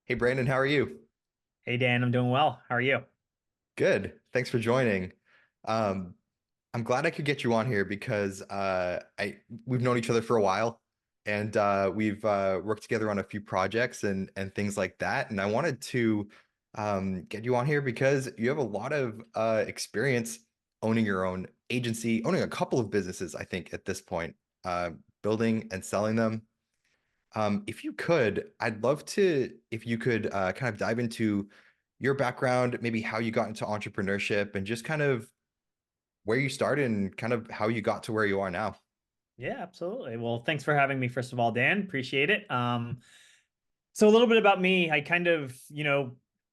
Hey Brandon, how are you? Hey Dan, I'm doing well. How are you? Good. Thanks for joining. Um, I'm glad I could get you on here because I we've known each other for a while and we've worked together on a few projects and things like that. And I wanted to get you on here because you have a lot of experience owning your own agency, owning a couple of businesses, I think, at this point, uh, building and selling them. If you could, I'd love to, if you could kind of dive into your background, maybe how you got into entrepreneurship and just kind of where you started and kind of how you got to where you are now. Yeah, absolutely. Well, thanks for having me, first of all, Dan. Appreciate it. So a little bit about me. I kind of,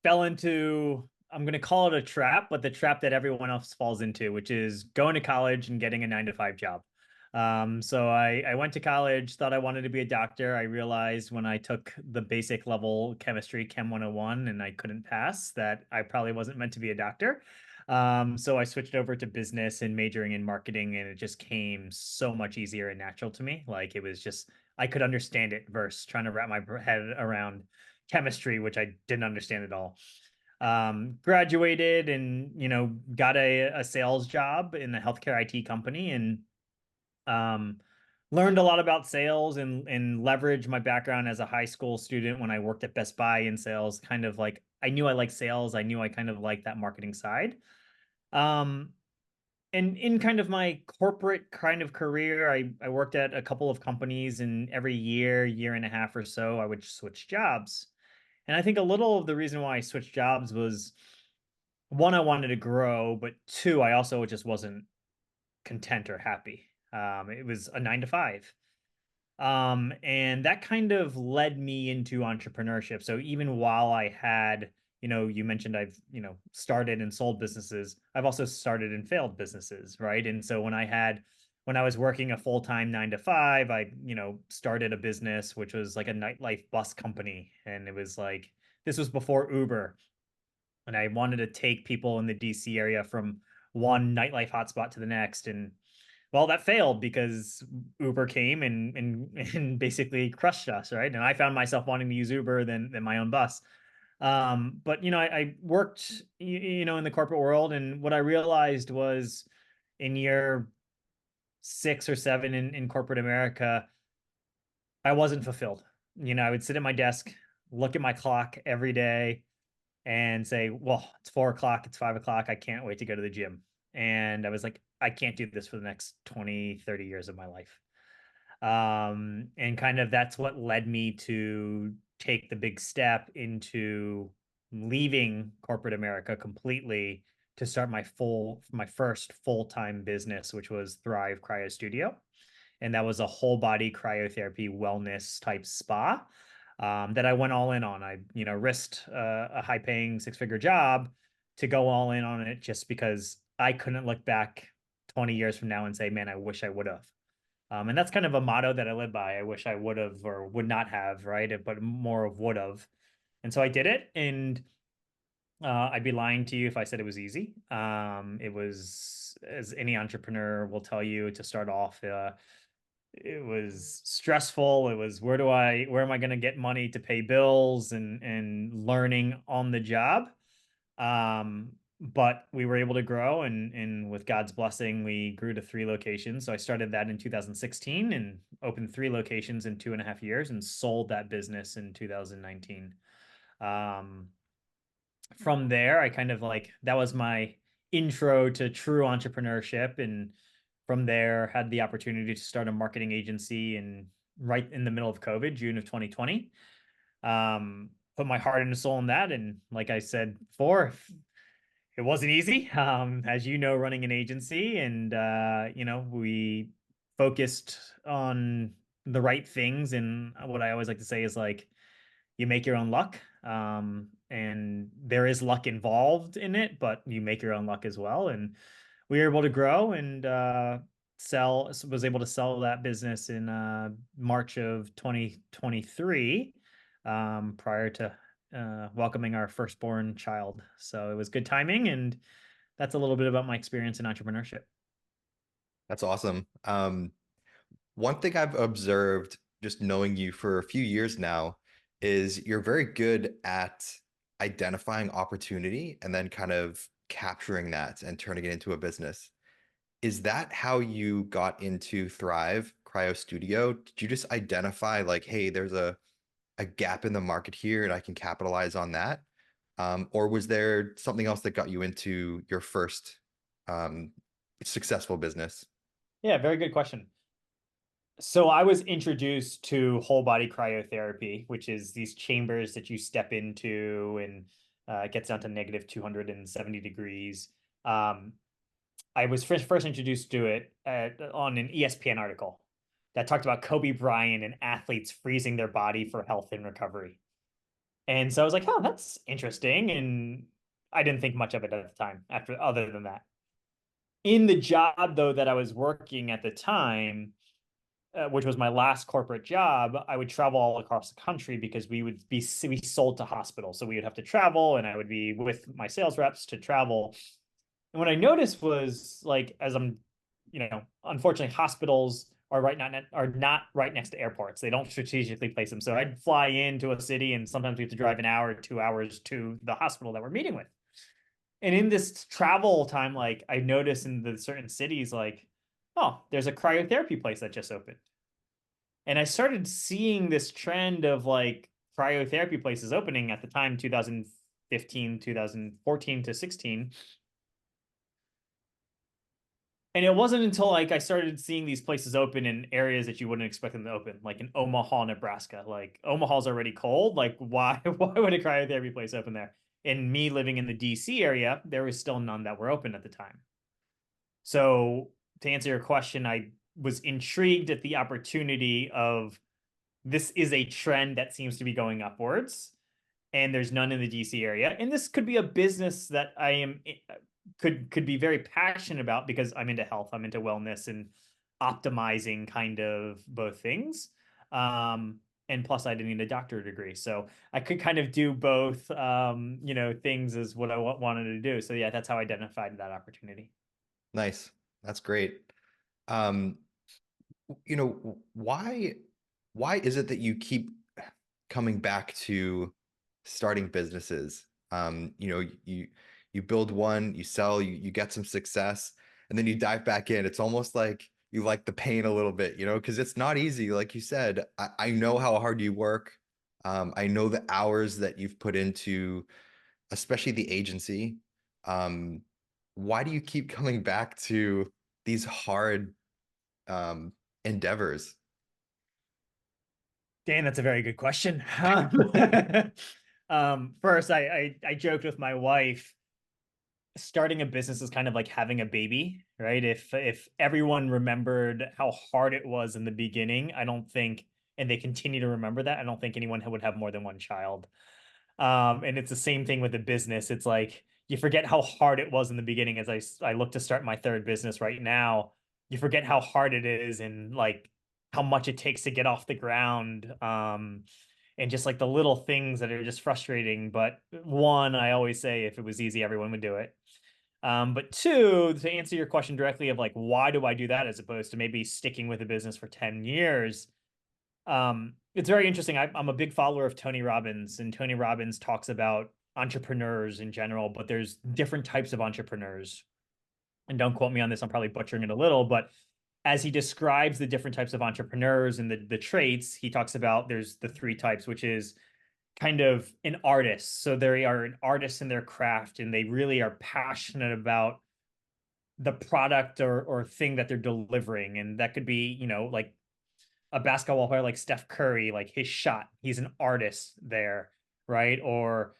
fell into, I'm going to call it a trap, but the trap that everyone else falls into, which is going to college and getting a 9 to 5 job. So I went to college, thought I wanted to be a doctor. I realized when I took the basic level chemistry, Chem 101, and I couldn't pass, that I probably wasn't meant to be a doctor. So I switched over to business and majoring in marketing, and it just came so much easier and natural to me. Like it was just I could understand it versus trying to wrap my head around chemistry, which I didn't understand at all. Graduated and got a sales job in a healthcare IT company and um, learned a lot about sales and leveraged my background as a high school student when I worked at Best Buy in sales. Kind of like I knew I liked sales. I knew I kind of liked that marketing side. Um, and in kind of my corporate kind of career, I worked at a couple of companies, and every year and a half or so, I would switch jobs. And I think a little of the reason why I switched jobs was one, I wanted to grow, but two, I also just wasn't content or happy. It was a 9 to 5. And that kind of led me into entrepreneurship. So even while I had, you mentioned I've, started and sold businesses, I've also started and failed businesses, right? And so when I was working a full-time 9 to 5, I, started a business which was like a nightlife bus company. And it was like, this was before Uber. And I wanted to take people in the DC area from one nightlife hotspot to the next. And well, that failed because Uber came and basically crushed us, right? And I found myself wanting to use Uber than my own bus. But I worked in the corporate world, and what I realized was in year 6 or 7 in corporate America, I wasn't fulfilled. I would sit at my desk, look at my clock every day, and say, well, it's 4 o'clock, it's 5 o'clock. I can't wait to go to the gym. And I was like, I can't do this for the next 20, 30 years of my life. And kind of that's what led me to take the big step into leaving corporate America completely to start my first full-time business, which was Thrive Cryo Studio. And that was a whole body cryotherapy wellness type spa that I went all in on. I, risked a high paying 6 figure job to go all in on it just because I couldn't look back 20 years from now and say, man, I wish I would have. And that's kind of a motto that I live by. I wish I would have or would not have, right? But more of would have. And so I did it. And I'd be lying to you if I said it was easy. It was, as any entrepreneur will tell you, to start off. It was stressful. It was where am I going to get money to pay bills and learning on the job. But we were able to grow, and with God's blessing, we grew to 3 locations. So I started that in 2016 and opened 3 locations in 2.5 years and sold that business in 2019. Um, from there, I kind of like that was my intro to true entrepreneurship. And from there, had the opportunity to start a marketing agency and right in the middle of COVID, June of 2020. Put my heart and soul in that. And like I said before, it wasn't easy, as you know, running an agency. And, we focused on the right things. And what I always like to say is like, you make your own luck. And there is luck involved in it, but you make your own luck as well. And we were able to grow and was able to sell that business in March of 2023, prior to welcoming our firstborn child. So it was good timing. And that's a little bit about my experience in entrepreneurship. That's awesome. One thing I've observed just knowing you for a few years now is you're very good at identifying opportunity and then kind of capturing that and turning it into a business. Is that how you got into Thrive Cryo Studio? Did you just identify like, hey, there's a gap in the market here and I can capitalize on that? Or was there something else that got you into your first um, successful business? Yeah, very good question. So I was introduced to whole body cryotherapy, which is these chambers that you step into and it gets down to negative 270 degrees. Um, I was first introduced to it on an ESPN article that talked about Kobe Bryant and athletes freezing their body for health and recovery. And so I was like, oh, that's interesting. And I didn't think much of it at the time after other than that. In the job though that I was working at the time, which was my last corporate job, I would travel all across the country because we sold to hospitals. So we would have to travel and I would be with my sales reps to travel. And what I noticed was like, as I'm, unfortunately hospitals are not right next to airports. They don't strategically place them. So I'd fly into a city and sometimes we have to drive an hour, 2 hours to the hospital that we're meeting with. And in this travel time, like I noticed in the certain cities, like, oh, there's a cryotherapy place that just opened. And I started seeing this trend of like cryotherapy places opening at the time, 2015, 2014 to 16. And it wasn't until like I started seeing these places open in areas that you wouldn't expect them to open, like in Omaha, Nebraska. Like Omaha's already cold. Like why would a cryotherapy place open there? And me living in the DC area, there was still none that were open at the time. So to answer your question, I was intrigued at the opportunity of this is a trend that seems to be going upwards and there's none in the DC area. And this could be a business that I am could be very passionate about because I'm into health, I'm into wellness and optimizing kind of both things. And plus I didn't need a doctorate degree. So I could kind of do both things as what I wanted to do. So yeah, that's how I identified that opportunity. Nice. That's great. Um, why is it that you keep coming back to starting businesses? You build one, you sell, you get some success, and then you dive back in. It's almost like you like the pain a little bit, because it's not easy. Like you said, I know how hard you work. I know the hours that you've put into, especially the agency. Um, why do you keep coming back to these hard um, endeavors? Dan, that's a very good question. First, I joked with my wife. Starting a business is kind of like having a baby, right? If everyone remembered how hard it was in the beginning, I don't think, and they continue to remember that, I don't think anyone would have more than one child. And it's the same thing with a business. It's like you forget how hard it was in the beginning. As I look to start my third business right now, you forget how hard it is and like how much it takes to get off the ground. And just like the little things that are just frustrating. But one, I always say if it was easy, everyone would do it. But two, to answer your question directly of like, why do I do that as opposed to maybe sticking with a business for 10 years? It's very interesting. I'm a big follower of Tony Robbins, and Tony Robbins talks about entrepreneurs in general, but there's different types of entrepreneurs. And don't quote me on this, I'm probably butchering it a little, but as he describes the different types of entrepreneurs and the traits, he talks about there's the three types, which is kind of an artist. So they are an artist in their craft and they really are passionate about the product or thing that they're delivering. And that could be, like a basketball player like Steph Curry, like his shot, he's an artist there, right? Or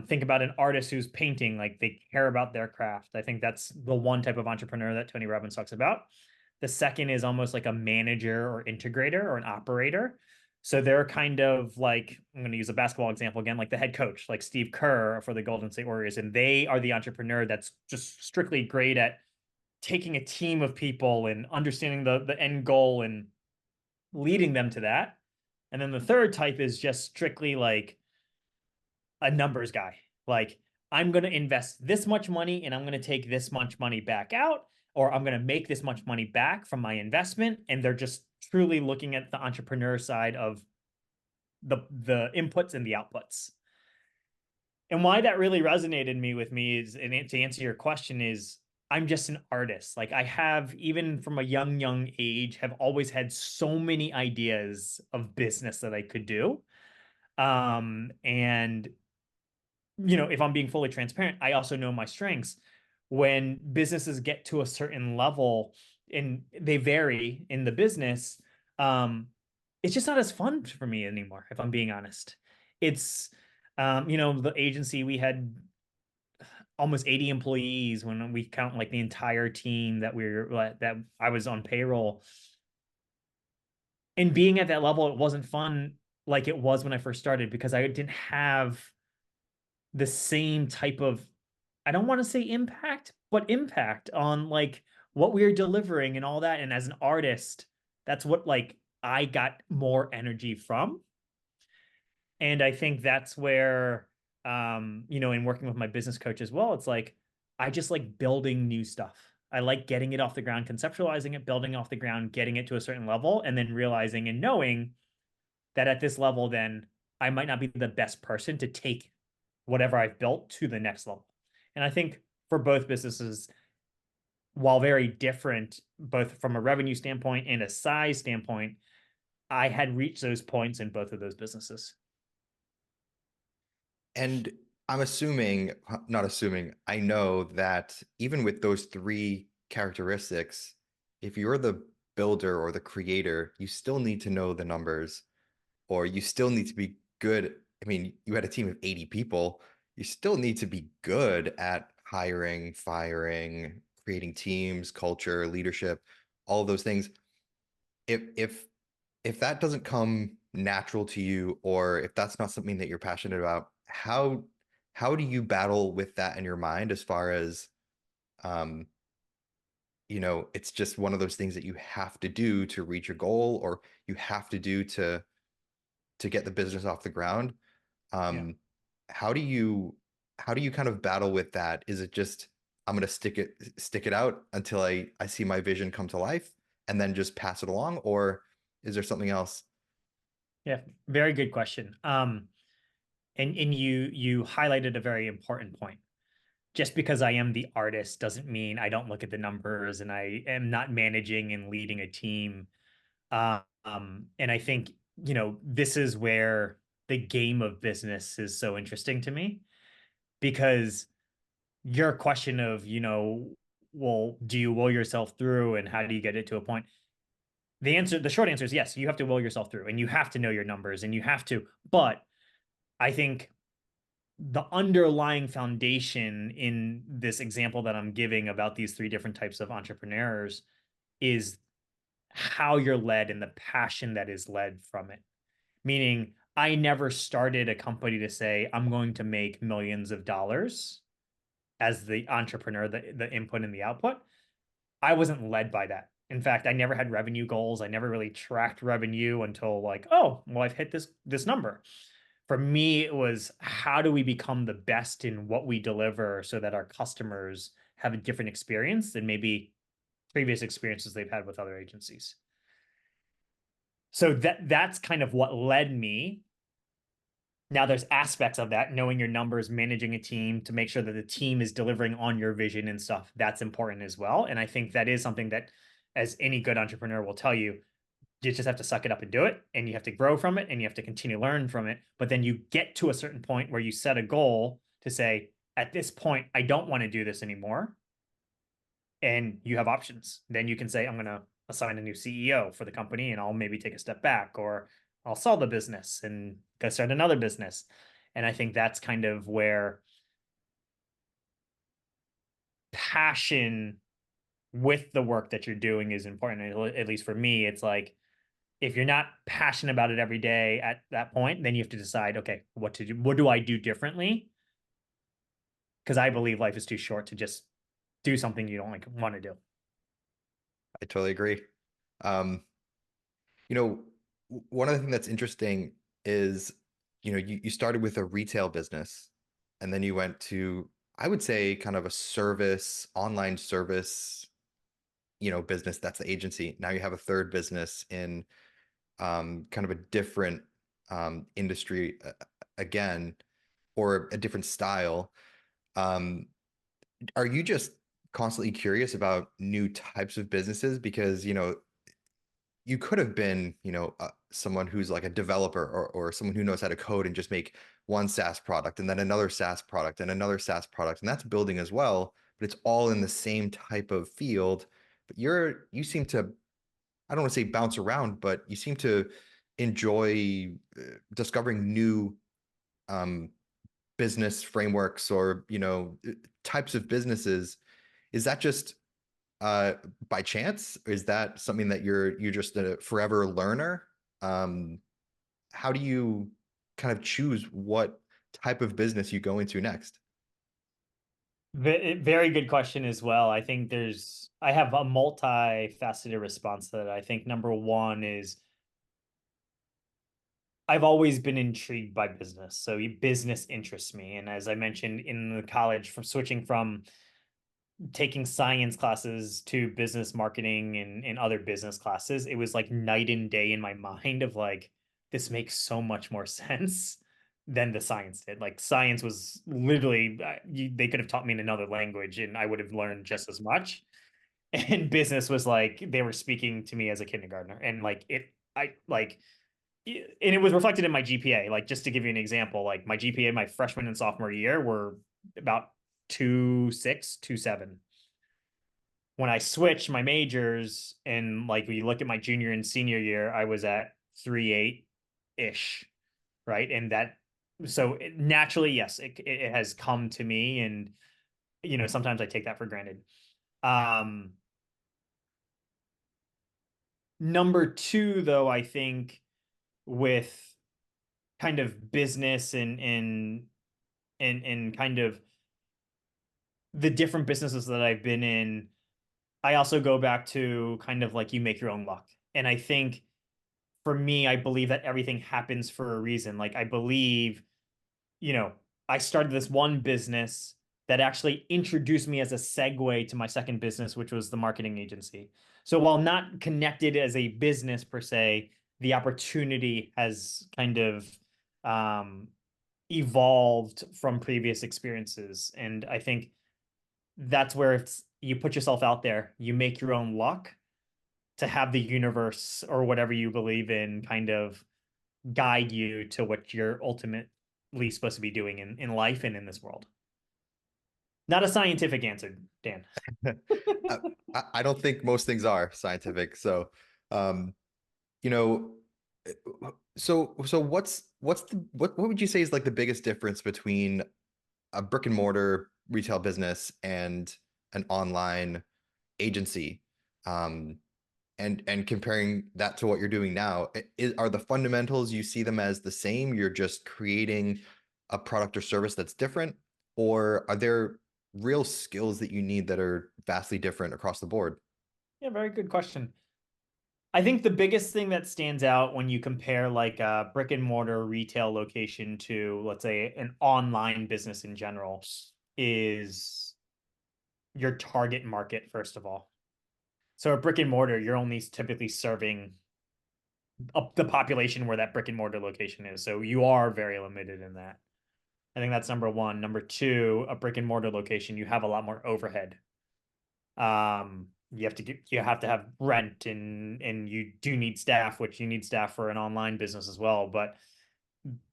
think about an artist who's painting, like they care about their craft. I think that's the one type of entrepreneur that Tony Robbins talks about. The second is almost like a manager or integrator or an operator. So they're kind of like, I'm going to use a basketball example again, like the head coach, like Steve Kerr for the Golden State Warriors. And they are the entrepreneur that's just strictly great at taking a team of people and understanding the end goal and leading them to that. And then the third type is just strictly like a numbers guy. Like, I'm going to invest this much money and I'm going to take this much money back out, or I'm going to make this much money back from my investment. And they're just truly looking at the entrepreneur side of the inputs and the outputs. And why that really resonated with me is, and to answer your question, is I'm just an artist. Like I have, even from a young age, have always had so many ideas of business that I could do. And if I'm being fully transparent, I also know my strengths. When businesses get to a certain level and they vary in the business, it's just not as fun for me anymore, if I'm being honest. It's, the agency, we had almost 80 employees when we count like the entire team that I was on payroll. And being at that level, it wasn't fun like it was when I first started because I didn't have the same type of, I don't want to say impact, but impact on like what we are delivering and all that. And as an artist, that's what like I got more energy from. And I think that's where, in working with my business coach as well, it's like I just like building new stuff. I like getting it off the ground, conceptualizing it, building off the ground, getting it to a certain level, and then realizing and knowing that at this level, then I might not be the best person to take whatever I've built to the next level. And I think for both businesses, while very different, both from a revenue standpoint and a size standpoint, I had reached those points in both of those businesses. And I'm assuming, not assuming, I know that even with those three characteristics, if you're the builder or the creator, you still need to know the numbers, or you still need to be good. I mean, you had a team of 80 people. You still need to be good at hiring, firing, creating teams, culture, leadership, all of those things. If if that doesn't come natural to you, or if that's not something that you're passionate about, how do you battle with that in your mind as far as um, it's just one of those things that you have to do to reach your goal, or you have to do to get the business off the ground. Yeah. Um, how do you how do you kind of battle with that? Is it just I'm gonna stick it out until I see my vision come to life and then just pass it along, or is there something else? Yeah. Very good question. And you highlighted a very important point. Just because I am the artist doesn't mean I don't look at the numbers and I am not managing and leading a team. And I think, this is where the game of business is so interesting to me because your question of, well, do you will yourself through and how do you get it to a point? The short answer is yes, you have to will yourself through and you have to know your numbers and you have to, but I think the underlying foundation in this example that I'm giving about these three different types of entrepreneurs is how you're led and the passion that is led from it. Meaning, I never started a company to say, I'm going to make millions of dollars as the entrepreneur, the input and the output. I wasn't led by that. In fact, I never had revenue goals. I never really tracked revenue until like, oh, well, I've hit this number. For me, it was how do we become the best in what we deliver so that our customers have a different experience than maybe previous experiences they've had with other agencies. So that's kind of what led me. Now there's aspects of that, knowing your numbers, managing a team to make sure that the team is delivering on your vision and stuff. That's important as well. And I think that is something that, as any good entrepreneur will tell you, you just have to suck it up and do it. And you have to grow from it and you have to continue to learn from it. But then you get to a certain point where you set a goal to say, at this point, I don't want to do this anymore. And you have options. Then you can say, I'm going to assign a new CEO for the company and I'll maybe take a step back, or I'll sell the business and go start another business. And I think that's kind of where passion with the work that you're doing is important. At least for me, it's like if you're not passionate about it every day at that point, then you have to decide, okay, what to do. What do I do differently? Because I believe life is too short to just do something you don't like want to do. I totally agree. Um, one of the things that's interesting is, you started with a retail business and then you went to, I would say, kind of a service, online service, business. That's the agency. Now you have a third business in kind of a different industry again, or a different style, um, are you just constantly curious about new types of businesses? Because, you could have been, someone who's like a developer, or someone who knows how to code and just make one SaaS product and then another SaaS product and another SaaS product. And that's building as well, but it's all in the same type of field. But you seem to, I don't want to say bounce around, but you seem to enjoy discovering new um, business frameworks, or, types of businesses. Is that just uh by chance? Is that something that you're just a forever learner? Um, how do you kind of choose what type of business you go into next? Very good question as well. I have a multifaceted response to that. I think number one is I've always been intrigued by business. So business interests me. And as I mentioned in the college, from switching from taking science classes to business marketing and other business classes, it was like night and day in my mind of like, this makes so much more sense than the science did. Like science was literally, they could have taught me in another language and I would have learned just as much. And business was like, they were speaking to me as a kindergartner. And and it was reflected in my GPA. Like just to give you an example, like my GPA my freshman and sophomore year were about 2.6, 2.7. When I switched my majors and like when you look at my junior and senior year, I was at 3.8 ish, right? And that naturally, yes, it has come to me, and sometimes I take that for granted. Um, Number two, though, I think with kind of business and kind of the different businesses that I've been in, I also go back to kind of like you make your own luck. And I think for me, I believe that everything happens for a reason. Like I believe, you know, I started this one business that actually introduced me as a segue to my second business, which was the marketing agency. So while not connected as a business per se, the opportunity has kind of um, evolved from previous experiences. And I think that's where you put yourself out there, you make your own luck to have the universe or whatever you believe in kind of guide you to what you're ultimately supposed to be doing in life and in this world. Not a scientific answer, Dan. I, I don't think most things are scientific. So, um, you know, so what would you say is like the biggest difference between a brick and mortar retail business and an online agency? Um, and comparing that to what you're doing now, are the fundamentals, you see them as the same? You're just creating a product or service that's different, or are there real skills that you need that are vastly different across the board? Yeah, very good question. I think the biggest thing that stands out when you compare like a brick and mortar retail location to, let's say, an online business in general is your target market, first of all. So a brick and mortar, you're only typically serving up the population where that brick and mortar location is. So you are very limited in that. I think that's number one. Number two, a brick and mortar location, you have a lot more overhead. You have to have rent, and you do need staff, which you need staff for an online business as well. But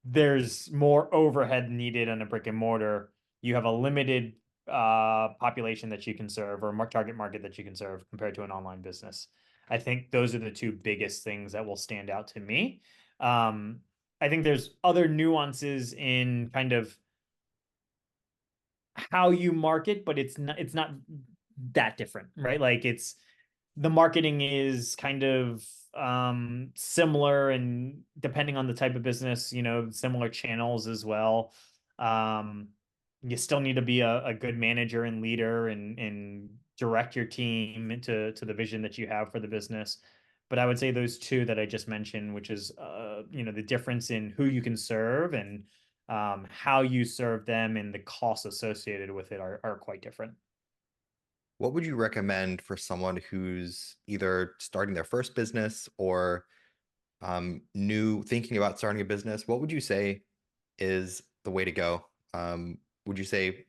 there's more overhead needed on a brick and mortar. You have a limited population that you can serve, or target market that you can serve compared to an online business. I think those are the two biggest things that will stand out to me. Um, I think there's other nuances in kind of how you market, but it's not that different, right? Like it's the marketing is kind of similar, and depending on the type of business, similar channels as well. Um you still need to be a good manager and leader and direct your team to the vision that you have for the business. But I would say those two that I just mentioned, which is the difference in who you can serve and how you serve them and the costs associated with it are quite different. What would you recommend for someone who's either starting their first business, or new thinking about starting a business, what would you say is the way to go? Would you say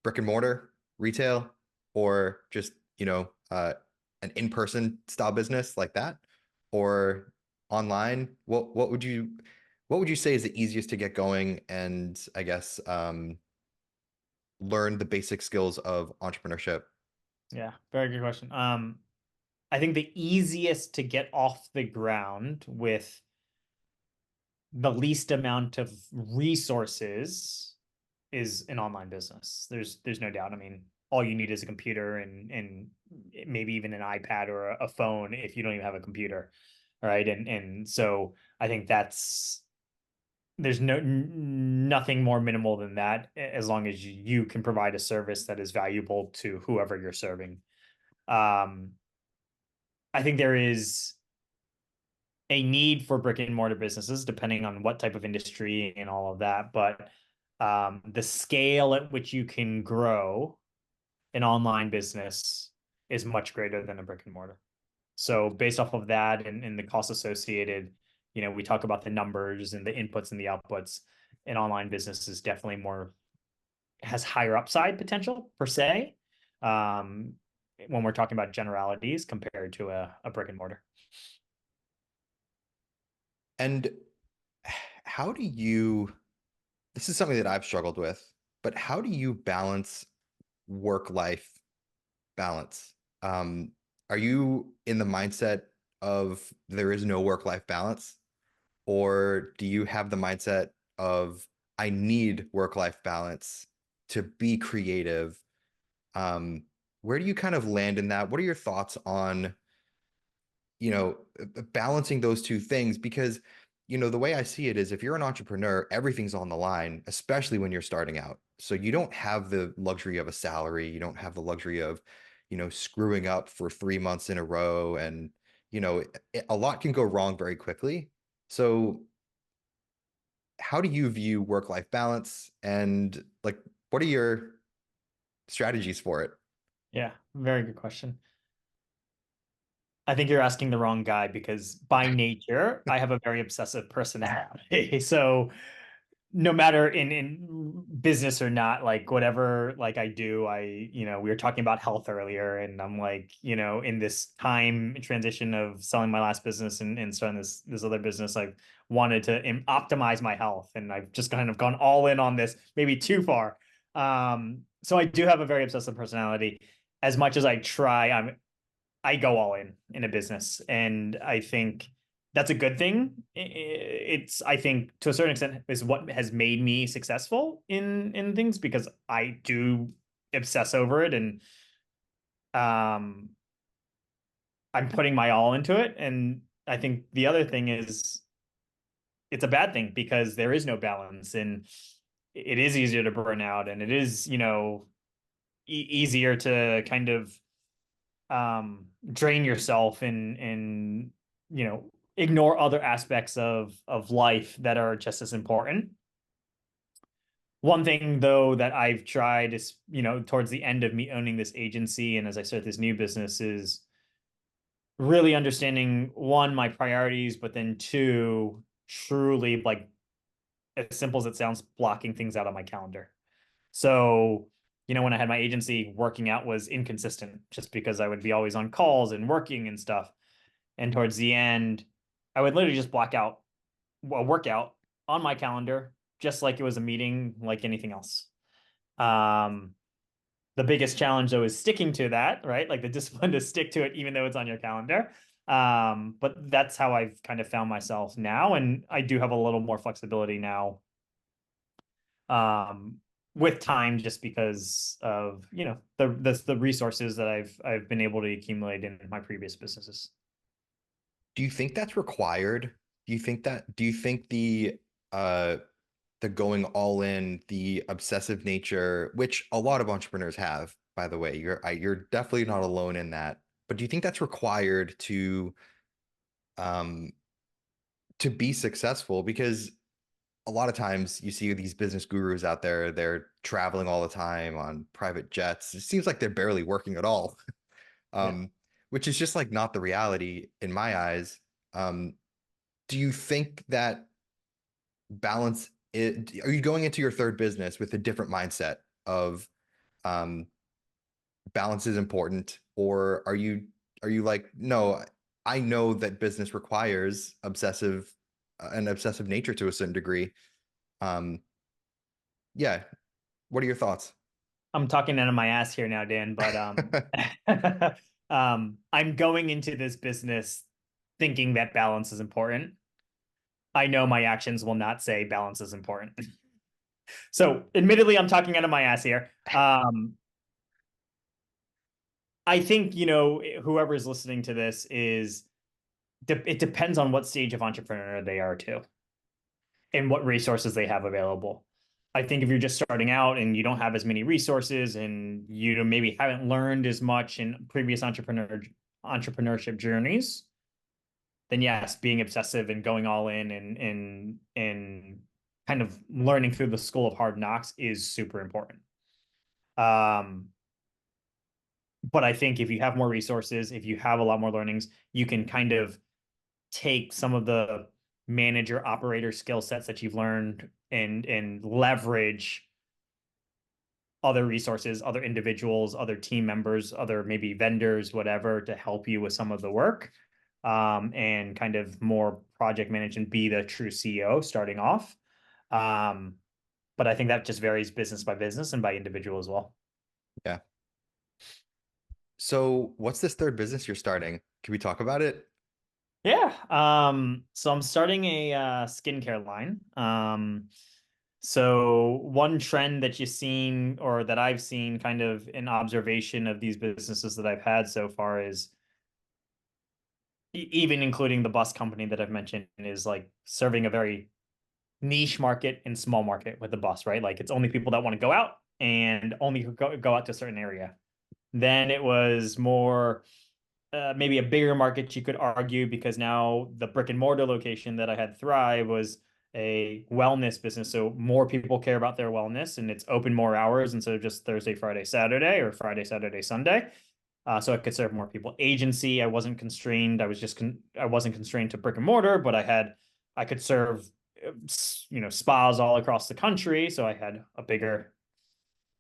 brick and mortar retail or just, an in-person style business like that or online? What would you say is the easiest to get going and I guess learn the basic skills of entrepreneurship? Yeah, very good question. I think the easiest to get off the ground with the least amount of resources is an online business. There's no doubt. I mean, all you need is a computer and maybe even an iPad or a phone if you don't even have a computer, right? And so I think there's nothing more minimal than that as long as you can provide a service that is valuable to whoever you're serving. Um, I think there is a need for brick and mortar businesses, depending on what type of industry and all of that. But the scale at which you can grow an online business is much greater than a brick and mortar. So based off of that and the costs associated, we talk about the numbers and the inputs and the outputs. An online business is definitely has higher upside potential per se. Um, when we're talking about generalities compared to a brick and mortar. And how do you, this is something that I've struggled with, but how do you balance work-life balance? Um, are you in the mindset of there is no work-life balance, or do you have the mindset of I need work-life balance to be creative? Um, where do you kind of land in that? What are your thoughts on, balancing those two things? Because, the way I see it is if you're an entrepreneur, everything's on the line, especially when you're starting out. So you don't have the luxury of a salary. You don't have the luxury of, screwing up for 3 months in a row. And, a lot can go wrong very quickly. So how do you view work-life balance and like, what are your strategies for it? Yeah, very good question. I think you're asking the wrong guy because by nature, I have a very obsessive personality. So no matter in business or not, like whatever like I do, we were talking about health earlier, and I'm like, in this time transition of selling my last business and starting this other business, I wanted to optimize my health, and I've just kind of gone all in on this, maybe too far. So I do have a very obsessive personality. As much as I try, I go all in a business, and I think that's a good thing. It's I think to a certain extent is what has made me successful in things because I do obsess over it, and um I'm putting my all into it. And I think the other thing is it's a bad thing because there is no balance, and it is easier to burn out, and it is easier to kind of drain yourself and ignore other aspects of life that are just as important. One thing though that I've tried is, towards the end of me owning this agency and as I start this new business is really understanding one, my priorities, but then two, truly like as simple as it sounds, blocking things out on my calendar. So, when I had my agency, working out was inconsistent just because I would be always on calls and working and stuff. And towards the end, I would literally just block out a workout on my calendar, just like it was a meeting, like anything else. Um, the biggest challenge though is sticking to that, right? Like the discipline to stick to it, even though it's on your calendar. But that's how I've kind of found myself now. And I do have a little more flexibility now um, with time just because of the resources that I've been able to accumulate in my previous businesses. Do you think that's required? Do you think uh the going all in, the obsessive nature, which a lot of entrepreneurs have, by the way, you're definitely not alone in that. But do you think that's required um to be successful? Because a lot of times you see these business gurus out there, they're traveling all the time on private jets. It seems like they're barely working at all. Yeah. Um, which is just like not the reality in my eyes. Um, do you think that are you going into your third business with a different mindset of um, balance is important, or are you like, no, I know that business requires an obsessive nature to a certain degree. Um, yeah, what are your thoughts? I'm talking out of my ass here now, Dan, but I'm going into this business thinking that balance is important. I know my actions will not say balance is important. So, admittedly, I'm talking out of my ass here. I think, whoever is listening to this it depends on what stage of entrepreneur they are too and what resources they have available. I think if you're just starting out and you don't have as many resources and you maybe haven't learned as much in previous entrepreneurship journeys, then yes, being obsessive and going all in and kind of learning through the school of hard knocks is super important. Um, but I think if you have more resources, if you have a lot more learnings, you can kind of take some of the manager operator skill sets that you've learned and leverage other resources, other individuals, other team members, other maybe vendors, whatever, to help you with some of the work, and kind of more project manage and be the true CEO starting off. Um, but I think that just varies business by business and by individual as well. Yeah. So, what's this third business you're starting? Can we talk about it? Yeah. So I'm starting a skincare line. So one trend that you've seen or that I've seen kind of in observation of these businesses that I've had so far is even including the bus company that I've mentioned is like serving a very niche market and small market with the bus, right? Like it's only people that want to go out and only go out to a certain area. Then it was more maybe a bigger market, you could argue, because now the brick and mortar location that I had Thrive was a wellness business. So more people care about their wellness and it's open more hours instead of just Thursday, Friday, Saturday or Friday, Saturday, Sunday. So I could serve more people. Agency, I wasn't constrained. I wasn't constrained to brick and mortar, but I could serve, spas all across the country. So I had a bigger.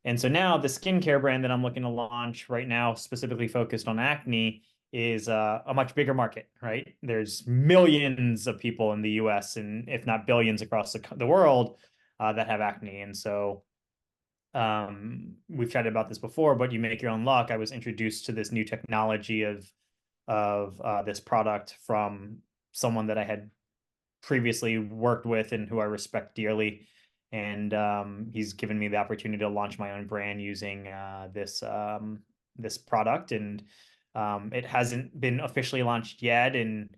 And so now the skincare brand that I'm looking to launch right now, specifically focused on acne, is a much bigger market, right? There's millions of people in the US and if not billions across the world that have acne. And so we've chatted about this before, but you make your own luck. I was introduced to this new technology of this product from someone that I had previously worked with and who I respect dearly. And he's given me the opportunity to launch my own brand using this product. And it hasn't been officially launched yet. And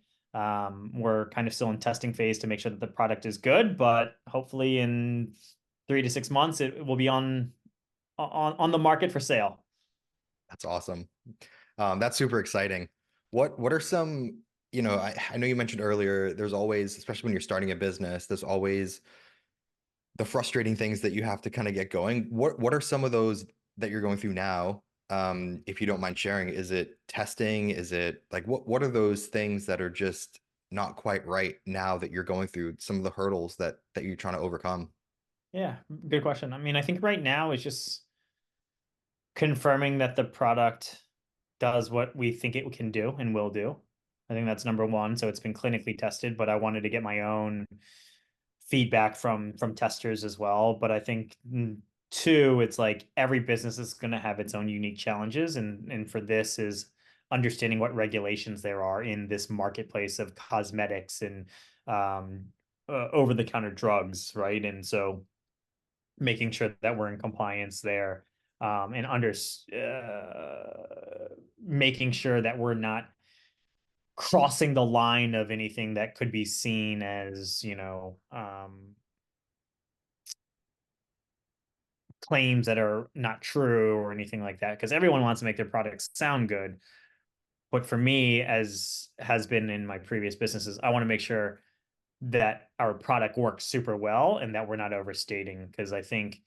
we're kind of still in testing phase to make sure that the product is good. But hopefully in 3 to 6 months, it will be on the market for sale. That's awesome. That's super exciting. What are some, I know you mentioned earlier, there's always, especially when you're starting a business, there's always the frustrating things that you have to kind of get going. What are some of those that you're going through now? If you don't mind sharing, is it testing? Is it like what are those things that are just not quite right now that you're going through, some of the hurdles that you're trying to overcome? Yeah, good question. I mean, I think right now is just confirming that the product does what we think it can do and will do. I think that's number one. So it's been clinically tested, but I wanted to get my own feedback from testers as well. But I think two, it's like every business is going to have its own unique challenges, and for this is understanding what regulations there are in this marketplace of cosmetics and over the counter drugs, right? And so making sure that we're in compliance there, and making sure that we're not crossing the line of anything that could be seen as, claims that are not true or anything like that. Because everyone wants to make their products sound good. But for me, as has been in my previous businesses, I want to make sure that our product works super well and that we're not overstating. Because I think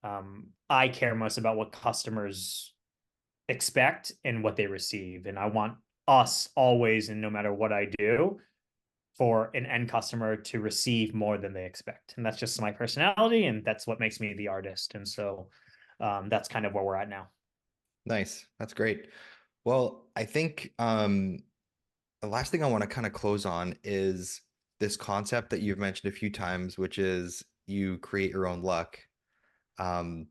I care most about what customers expect and what they receive. And I want us always, and no matter what I do, for an end customer to receive more than they expect. And that's just my personality, and that's what makes me the artist. And so that's kind of where we're at now. Nice. That's great. Well, I think the last thing I want to kind of close on is this concept that you've mentioned a few times, which is you create your own luck. Um,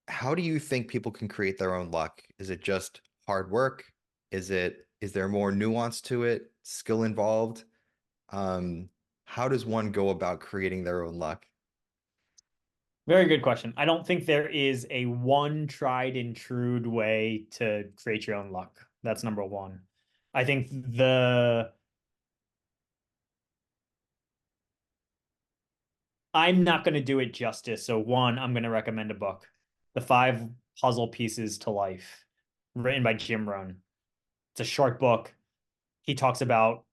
how do you think people can create their own luck? Is it just hard work? Is there more nuance to it, skill involved? Um, how does one go about creating their own luck? Very good question. I don't think there is a one tried and true way to create your own luck. That's number one. I think the I'm not going to do it justice. So one, I'm going to recommend a book, The Five Puzzle Pieces to Life, written by Jim Rohn. It's a short book. He talks about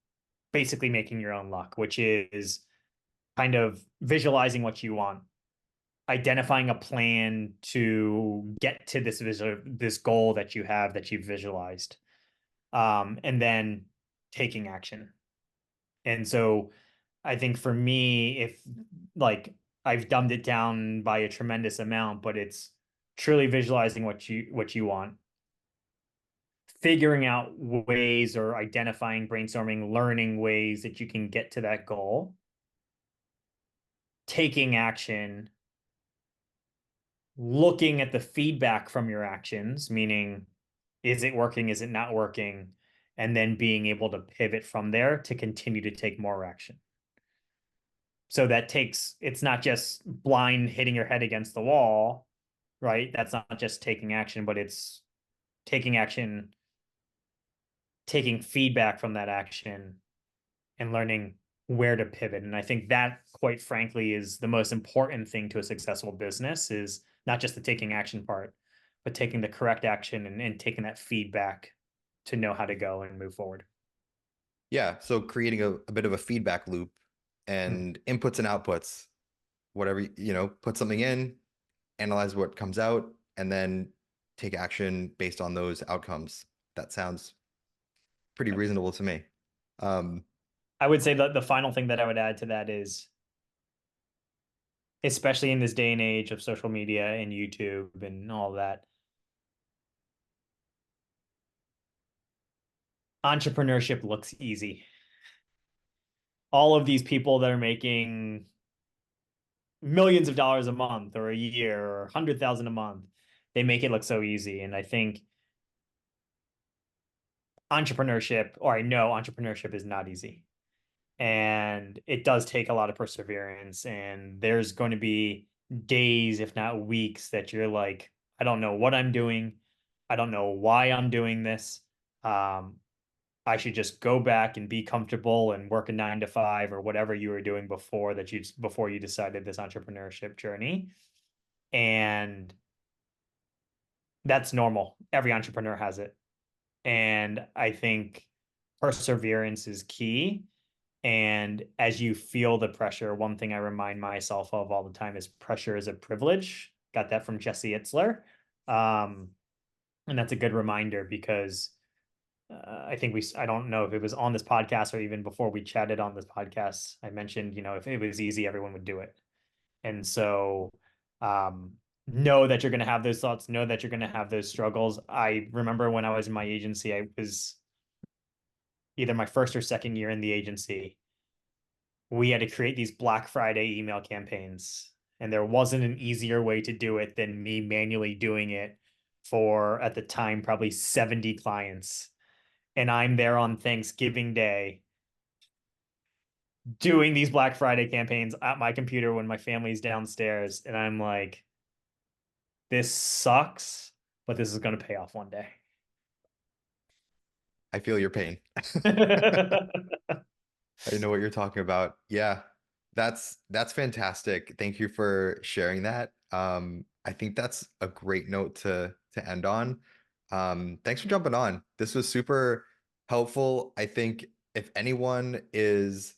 basically making your own luck, which is kind of visualizing what you want, identifying a plan to get to this goal that you have that you've visualized, and then taking action. And so I think for me, if like I've dumbed it down by a tremendous amount, but it's truly visualizing what you want, figuring out ways or identifying, brainstorming, learning ways that you can get to that goal, taking action, looking at the feedback from your actions, meaning is it working, is it not working, and then being able to pivot from there to continue to take more action. So that takes, it's not just blind hitting your head against the wall, right? That's not just taking action, but it's taking action, taking feedback from that action, and learning where to pivot. And I think that, quite frankly, is the most important thing to a successful business, is not just the taking action part, but taking the correct action and taking that feedback to know how to go and move forward. Yeah, so creating a bit of a feedback loop Hmm. and inputs and outputs, whatever, put something in, analyze what comes out, and then take action based on those outcomes. That sounds pretty reasonable to me. Um, I would say that the final thing that I would add to that is, especially in this day and age of social media and YouTube and all that, entrepreneurship looks easy. All of these people that are making millions of dollars a month or a year or 100,000 a month, they make it look so easy. And I think entrepreneurship, or I know entrepreneurship, is not easy. And it does take a lot of perseverance. And there's going to be days, if not weeks, that you're like, I don't know what I'm doing. I don't know why I'm doing this. Um, I should just go back and be comfortable and work a 9 to 5 or whatever you were doing before you decided this entrepreneurship journey. And that's normal. Every entrepreneur has it. And I think perseverance is key. And as you feel the pressure, one thing I remind myself of all the time is pressure is a privilege. Got that from Jesse Itzler. Um, and that's a good reminder because I think I don't know if it was on this podcast or even before we chatted on this podcast, I mentioned, if it was easy, everyone would do it. And so, um, know that you're going to have those thoughts, know that you're going to have those struggles. I remember when I was in my agency, I was either my first or second year in the agency. We had to create these Black Friday email campaigns, and there wasn't an easier way to do it than me manually doing it for, at the time, probably 70 clients. And I'm there on Thanksgiving Day doing these Black Friday campaigns at my computer when my family's downstairs. And I'm like, this sucks, but this is going to pay off one day. I feel your pain. I know what you're talking about. Yeah, that's fantastic. Thank you for sharing that. I think that's a great note to end on. Thanks for jumping on. This was super helpful. I think if anyone is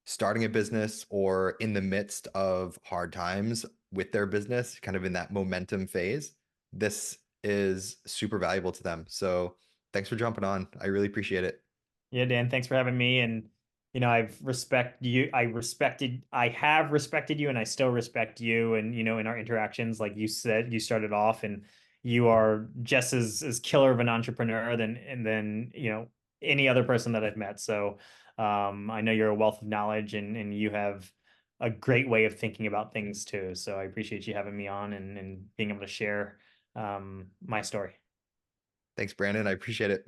starting a business or in the midst of hard times with their business, kind of in that momentum phase, this is super valuable to them. So thanks for jumping on. I really appreciate it. Yeah, Dan, thanks for having me. And I have respected you, and I still respect you. And in our interactions, like you said, you started off, and you are just as killer of an entrepreneur than any other person that I've met. So, I know you're a wealth of knowledge, and you have a great way of thinking about things too. So I appreciate you having me on and being able to share my story. Thanks, Brandon. I appreciate it.